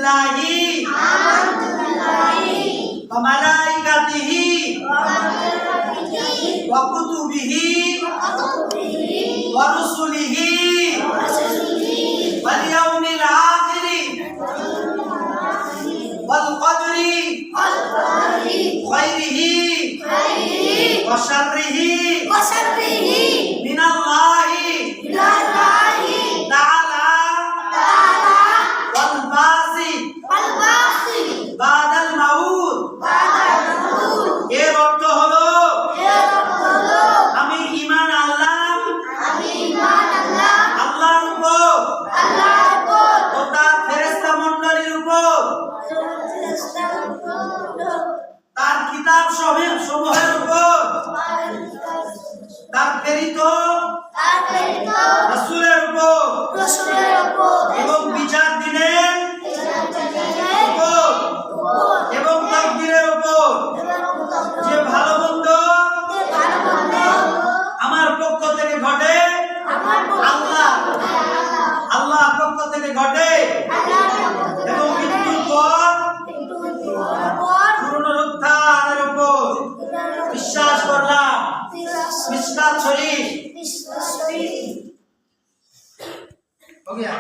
বিল্লাহি ওয়া মালাইকাতিহি ওয়া কুতুবিহি ওয়া রুসুলিহি ওয়াল ইয়াউমিল আখিরি ওয়াল কদরি খায়রিহি ওয়া শাররিহি মিনাল্লাহি তাআলা ওয়াল বাসি বাদাল মাউত। এর অর্থ হলো আমি ঈমান আনলাম আল্লাহর উপর ও তার ফেরেশতা মণ্ডলীর উপর, তার কিতাব সমূহের উপর, তার প্রেরিত রাসূলের উপর এবং বিচার দিনের উপর এবং তাকদীরের উপর যে ভালো মন্দ আমার পক্ষ থেকে ঘটে, আল্লাহ পক্ষ থেকে ঘটে এবং মৃত্যুর পর পুনরুত্থানের উপর বিশ্বাস করলাম। মিশকাত শরীফ। हो गया।